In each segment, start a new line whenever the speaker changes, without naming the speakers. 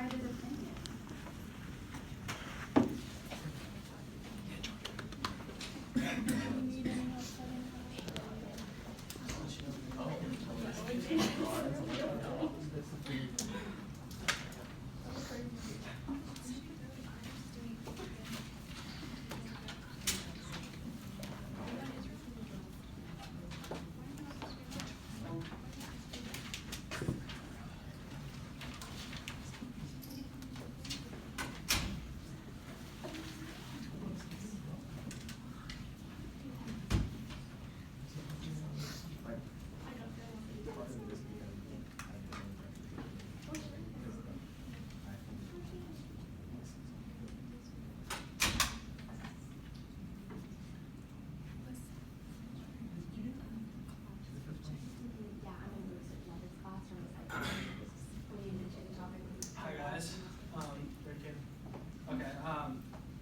misguided opinion.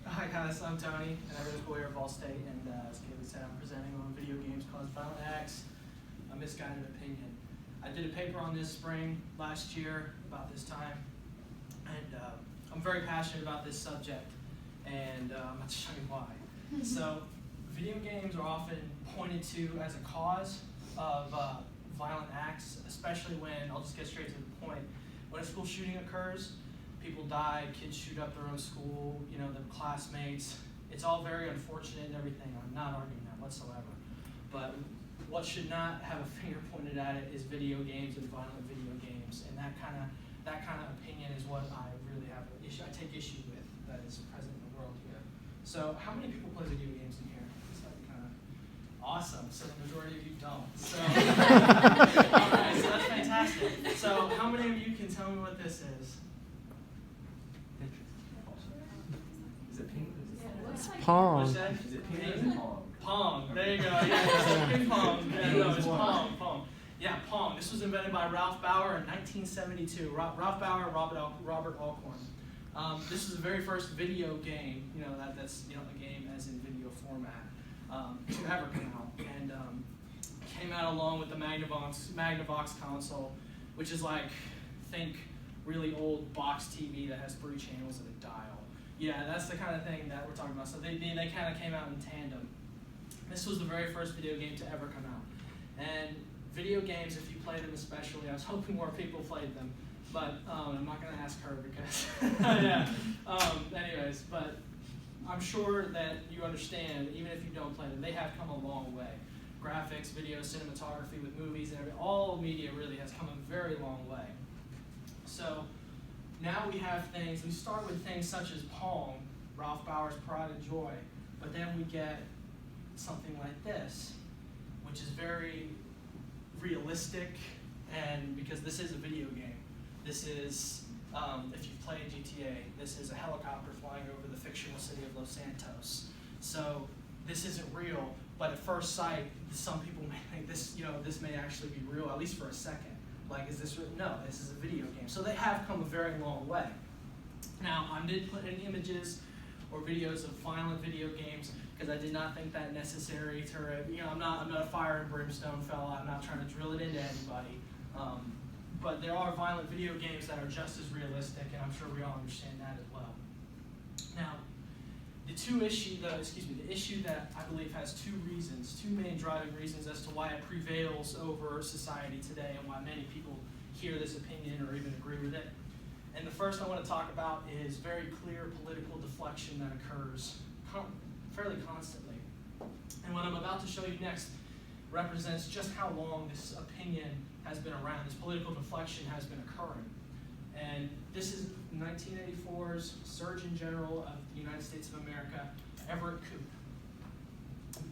Hi guys, I'm Tony, and I go to school here at Ball State, and as Kaylee said, I'm presenting on video games called Violent Acts, A Misguided Opinion. I did a paper on this spring last year about this time, and I'm very passionate about this subject, and I'm going to show you why. So, video games are often pointed to as a cause of violent acts, especially when, I'll just get straight to the point, when a school shooting occurs. People die, kids shoot up their own school, you know, their classmates. It's all very unfortunate and everything. I'm not arguing that whatsoever. But what should not have a finger pointed at it is video games and violent video games. And that kind of opinion is what I really have an issue. I take issue with that is present in the world here. So how many people play video games in here? It's like kind of awesome. So the majority of you don't. So all right, so that's fantastic. So how many of you can tell me what this is?
Pong.
What's that?
Is it ping or pong?
Pong. There you go. Yeah, it's ping pong. Yeah, no, it's pong. Yeah, Pong. This was invented by Ralph Bauer in 1972. Ralph Bauer, Robert Alcorn. This is the very first video game. You know that's a game as in video format to ever come out, and came out along with the Magnavox console, which is like think really old box TV that has 3 channels and a dial. Yeah, that's the kind of thing that we're talking about. So they kind of came out in tandem. This was the very first video game to ever come out. And video games, if you play them especially, I was hoping more people played them, but I'm not going to ask her because, yeah. Anyways, but I'm sure that you understand, even if you don't play them, they have come a long way. Graphics, video, cinematography with movies, and all media really has come a very long way. So, now we have things, we start with things such as Pong, Ralph Bauer's Pride and Joy, but then we get something like this, which is very realistic, and because this is a video game. This is, if you've played GTA, this is a helicopter flying over the fictional city of Los Santos. So this isn't real, but at first sight, some people may think this, this may actually be real, at least for a second. Like, is this real? No, this is a video game. So they have come a very long way. Now, I didn't put any images or videos of violent video games because I did not think that necessary to, I'm not a fire and brimstone fella. I'm not trying to drill it into anybody. But there are violent video games that are just as realistic, and I'm sure we all understand that as well. Now, the issue that I believe has 2 main driving reasons as to why it prevails over society today and why many people hear this opinion or even agree with it. And the first I want to talk about is very clear political deflection that occurs fairly constantly. And what I'm about to show you next represents just how long this opinion has been around. This political deflection has been occurring. And this is 1984's Surgeon General of the United States of America, Everett Koop.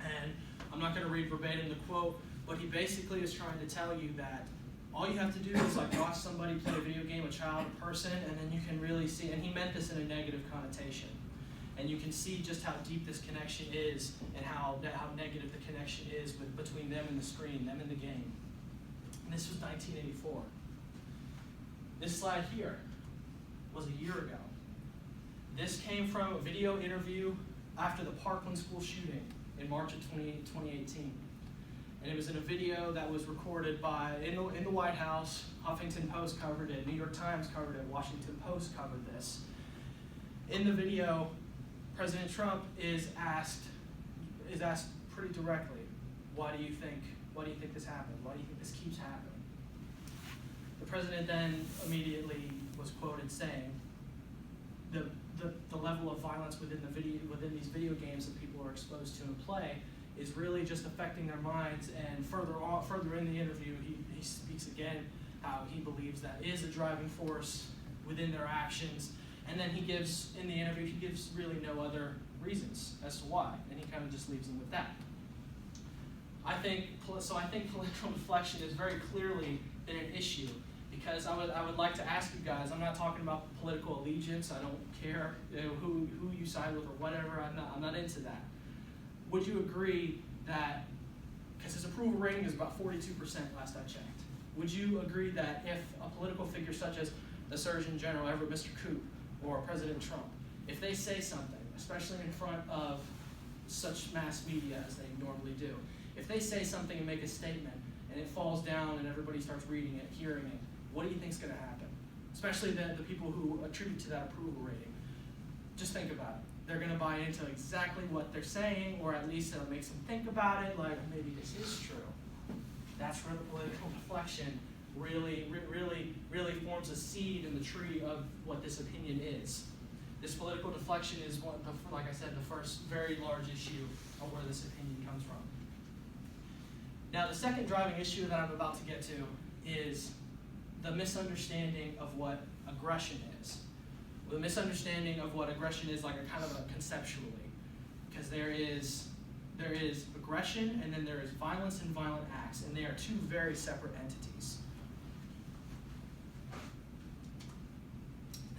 And I'm not going to read verbatim the quote, but he basically is trying to tell you that all you have to do is watch somebody play a video game, a child, a person, and then you can really see, and he meant this in a negative connotation. And you can see just how deep this connection is and how negative the connection is between them and the screen, them and the game. And this was 1984. This slide here was a year ago. This came from a video interview after the Parkland school shooting in March of 2018. And it was in a video that was recorded in the White House. Huffington Post covered it, New York Times covered it, Washington Post covered this. In the video, President Trump is asked pretty directly, why do you think this happened? Why do you think this keeps happening? The president then immediately was quoted saying, the level of violence within these video games that people are exposed to and play is really just affecting their minds. And further in the interview, he speaks again how he believes that is a driving force within their actions. And then in the interview, he gives really no other reasons as to why, and he kind of just leaves them with that. I think political deflection is very clearly been an issue, because I would like to ask you guys, I'm not talking about political allegiance, I don't care who you side with or whatever, I'm not into that. Would you agree that, because his approval rating is about 42% last I checked, would you agree that if a political figure such as the Surgeon General, Mr. Koop, or President Trump, if they say something, especially in front of such mass media as they normally do, if they say something and make a statement and it falls down and everybody starts reading it, hearing it, what do you think is going to happen? Especially the people who attribute to that approval rating. Just think about it. They're going to buy into exactly what they're saying, or at least it'll make them think about it, like maybe this is true. That's where the political deflection really forms a seed in the tree of what this opinion is. This political deflection is, like I said, the first very large issue of where this opinion comes from. Now, the second driving issue that I'm about to get to is the misunderstanding of what aggression is. The misunderstanding of what aggression is, like a kind of a conceptually, because there is aggression and then there is violence and violent acts, and they are two very separate entities.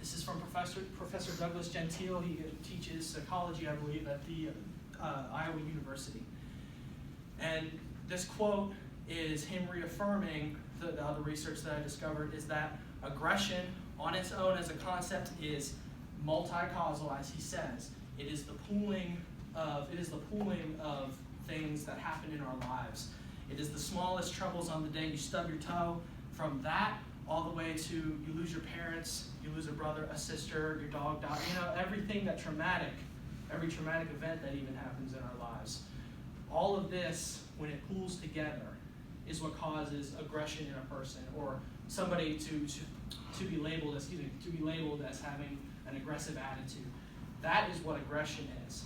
This is from Professor Douglas Gentile. He teaches psychology, I believe, at the Iowa University. And this quote is him reaffirming the other research that I discovered, is that aggression on its own as a concept is multi-causal, as he says. It is the pooling of things that happen in our lives. It is the smallest troubles on the day you stub your toe, from that all the way to you lose your parents, you lose a brother, a sister, your dog died, everything that every traumatic event that even happens in our lives. All of this, when it pools together, is what causes aggression in a person, or somebody to be labeled as having an aggressive attitude. That is what aggression is.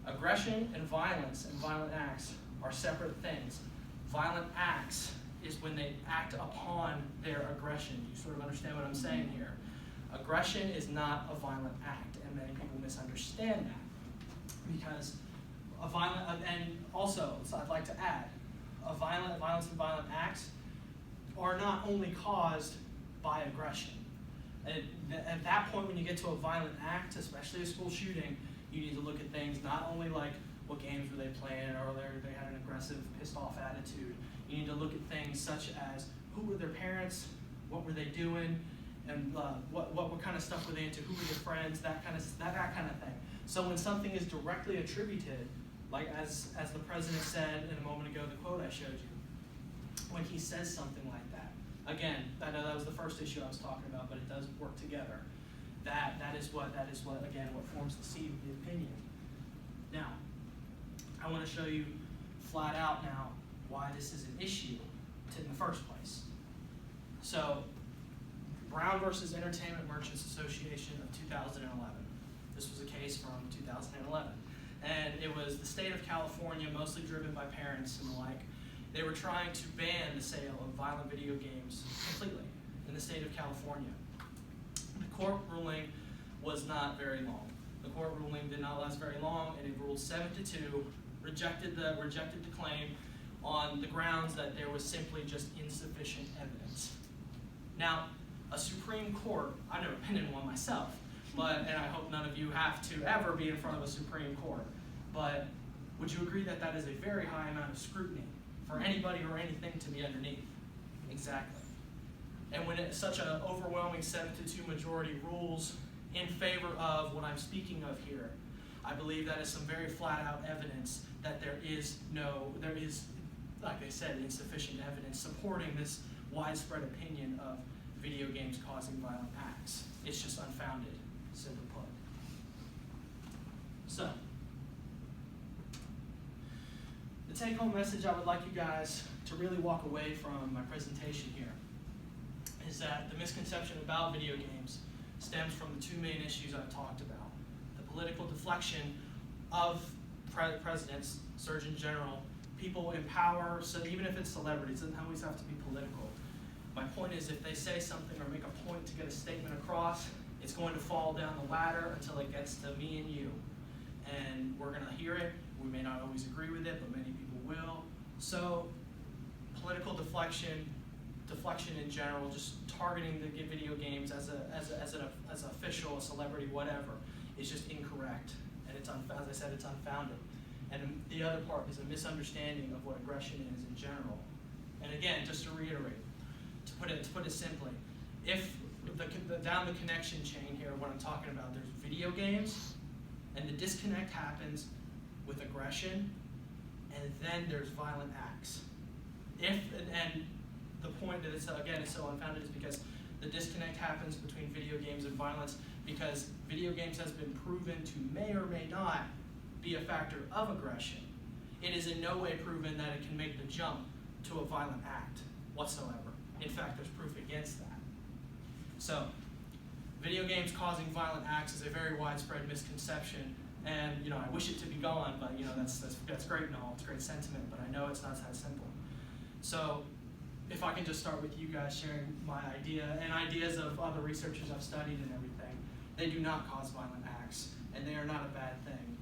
Aggression and violent acts are separate things. Violent acts is when they act upon their aggression. You sort of understand what I'm saying here. Aggression is not a violent act, and many people misunderstand that. Because and also, so I'd like to add, violence and violent acts are not only caused by aggression. At that point, when you get to a violent act, especially a school shooting, you need to look at things not only like what games were they playing, or they had an aggressive, pissed off attitude. You need to look at things such as who were their parents, what were they doing, and what kind of stuff were they into, who were their friends, that kind of thing. So when something is directly attributed, like as the president said in a moment ago, the quote I showed you, when he says something like that, again, I know that was the first issue I was talking about, but it does work together. That is what again, what forms the seed of the opinion. Now, I want to show you flat out now why this is an issue in the first place. So, Brown versus Entertainment Merchants Association of 2011. This was a case from 2011. And it was the state of California, mostly driven by parents and the like. They were trying to ban the sale of violent video games completely in the state of California. The court ruling was not very long. The court ruling did not last very long, and it ruled 7-2, rejected the claim on the grounds that there was simply just insufficient evidence. Now, a Supreme Court, I've never been in one myself, and I hope none of you have to ever be in front of a Supreme Court, but would you agree that that is a very high amount of scrutiny for anybody or anything to be underneath? Exactly. And when such an overwhelming 7-2 majority rules in favor of what I'm speaking of here, I believe that is some very flat out evidence that there is like I said, insufficient evidence supporting this widespread opinion of video games causing violent acts. It's just unfounded, simply put. So, the take-home message I would like you guys to really walk away from my presentation here is that the misconception about video games stems from the two main issues I've talked about. The political deflection of presidents, Surgeon General, people in power, so even if it's celebrities, it doesn't always have to be political. My point is, if they say something or make a point to get a statement across, it's going to fall down the ladder until it gets to me and you. And we're going to hear it. We may not always agree with it, but many people will. So political deflection in general, just targeting the video games as an official, a celebrity, whatever, is just incorrect. And it's, as I said, it's unfounded. And the other part is a misunderstanding of what aggression is in general. And again, just to reiterate, to put it simply, if down the connection chain here, what I'm talking about, there's video games, and the disconnect happens with aggression, and then there's violent acts. And the point that it's so unfounded is because the disconnect happens between video games and violence, because video games has been proven to may or may not be a factor of aggression. It is in no way proven that it can make the jump to a violent act whatsoever. In fact, there's proof against that. So, video games causing violent acts is a very widespread misconception, and I wish it to be gone, but that's great and all, it's great sentiment, but I know it's not that simple. So, if I can just start with you guys sharing my idea and ideas of other researchers I've studied and everything, they do not cause violent acts, and they are not a bad thing.